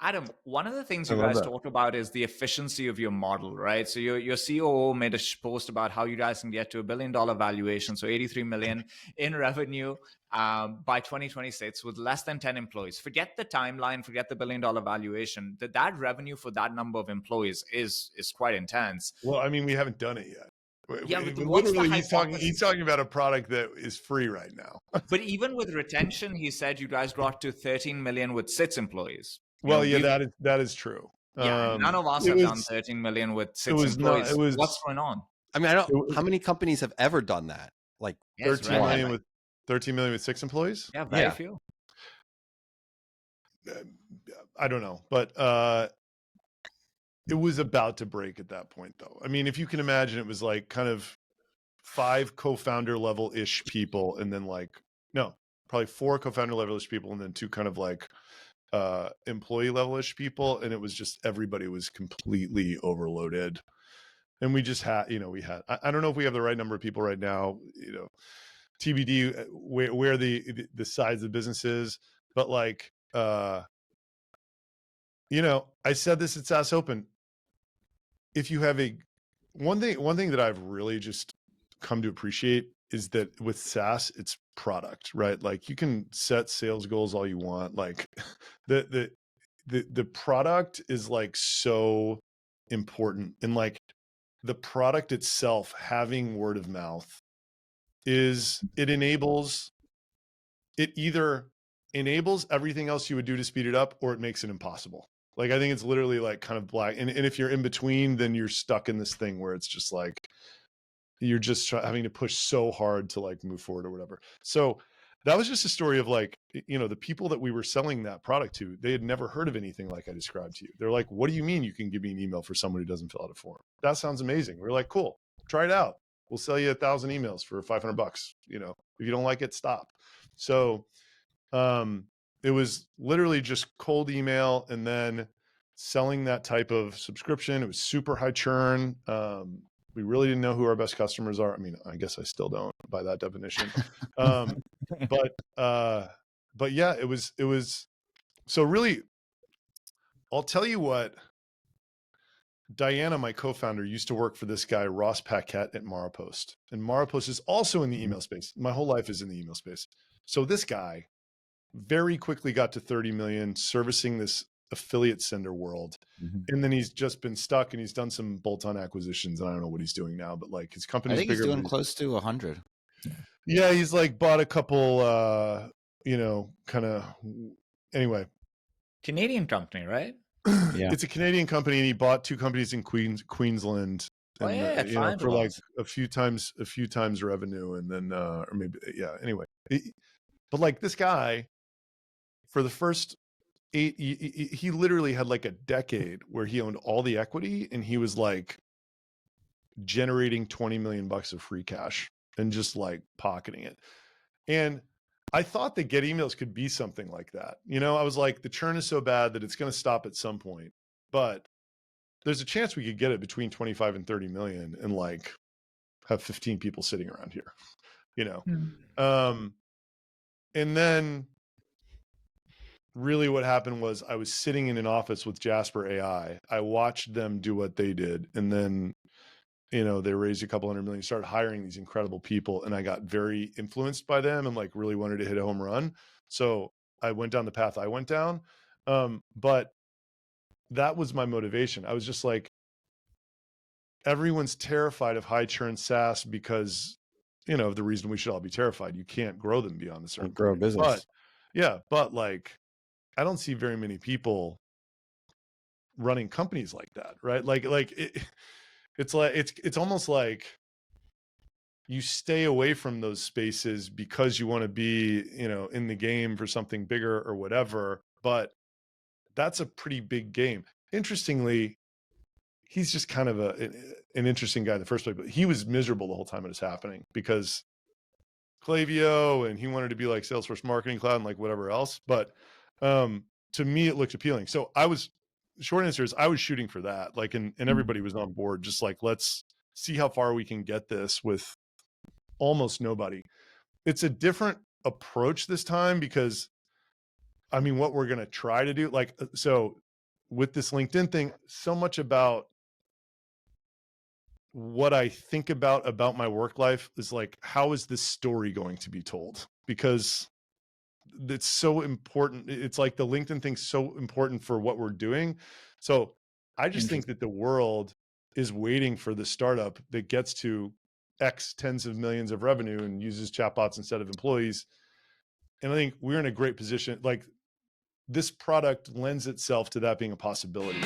Adam, one of the things I you love guys that. talk about is the efficiency of your model, right? So your COO made a post about how you guys can get to $1 billion valuation, so 83 million in revenue by 2026 with less than 10 employees. Forget the timeline, forget the $1 billion valuation. That revenue for that number of employees is quite intense. Well, I mean, we haven't done it yet. Yeah, but what's the Literally, he's hypothesis? talking about a product that is free right now. But even with retention, he said you guys got to 13 million with 6 employees. Well, yeah, We've that is true. Yeah, none of us It have done was 13 million with it six was not it employees. What's was going on? I mean, I don't. it was How many companies have ever done that? Like Yes, 13 right. million with 13 million with 6 employees. Yeah, very Yeah. few. I don't know, but it was about to break at that point, though. I mean, if you can imagine, it was like kind of 5 co-founder level-ish people, and then probably 4 co-founder level-ish people, and then 2 kind of like employee level-ish people, and it was just everybody was completely overloaded. And we just had, I don't know if we have the right number of people right now, TBD where the size of the business is, but like, I said this at SaaS Open. If you have one thing that I've really just come to appreciate is that with SaaS, it's product, right? Like you can set sales goals all you want. Like the product is like so important, and like the product itself having word of mouth it either enables everything else you would do to speed it up, or it makes it impossible. Like, I think it's literally like kind of black. And if you're in between, then you're stuck in this thing where it's just like, you're just having to push so hard to like move forward or whatever. So that was just a story of like, the people that we were selling that product to, they had never heard of anything like I described to you. They're like, what do you mean you can give me an email for someone who doesn't fill out a form? That sounds amazing. We're like, cool, try it out. We'll sell you 1,000 emails for $500. If you don't like it, stop. So it was literally just cold email and then selling that type of subscription. It was super high churn. We really didn't know who our best customers are. I mean, I guess I still don't by that definition. But yeah, it was, so really, I'll tell you what, Diana, my co-founder, used to work for this guy, Ross Paquette at Marapost. And Marapost is also in the email space. My whole life is in the email space. So this guy very quickly got to 30 million servicing this affiliate sender world. And then he's just been stuck, and he's done some bolt-on acquisitions. And I don't know what he's doing now, but like his company's I think bigger. he's doing close to 100. Yeah, he's like bought a couple, anyway. Canadian company, right? Yeah. It's a Canadian company, and he bought 2 companies in Queensland. And for like a few times revenue, and then or maybe, yeah, anyway. But like this guy, for the first 8, he literally had like a decade where he owned all the equity, and he was like generating $20 million of free cash and just like pocketing it. And I thought that Get Emails could be something like that. I was like, the churn is so bad that it's going to stop at some point, but there's a chance we could get it between 25 and 30 million and like have 15 people sitting around here, and then really what happened was I was sitting in an office with Jasper AI. I watched them do what they did. And then, they raised a couple $100 million, started hiring these incredible people. And I got very influenced by them and like really wanted to hit a home run. So I went down the path I went down. But that was my motivation. I was just like, everyone's terrified of high churn SaaS because, of the reason we should all be terrified. You can't grow them beyond a certain Grow a business. But yeah, but like, I don't see very many people running companies like that, right? It's almost like you stay away from those spaces because you want to be, in the game for something bigger or whatever. But that's a pretty big game. Interestingly, he's just kind of an interesting guy in the first place, but he was miserable the whole time it was happening because Klaviyo, and he wanted to be like Salesforce Marketing Cloud and like whatever else. But to me, it looked appealing. So short answer is I was shooting for that. Like, and everybody was on board. Just like, let's see how far we can get this with almost nobody. It's a different approach this time because, I mean, what we're going to try to do, like, so with this LinkedIn thing, so much about what I think about my work life is like, how is this story going to be told? Because it's so important. It's like the LinkedIn thing's so important for what we're doing. So I just think that the world is waiting for the startup that gets to X tens of millions of revenue and uses chatbots instead of employees. And I think we're in a great position. Like, this product lends itself to that being a possibility.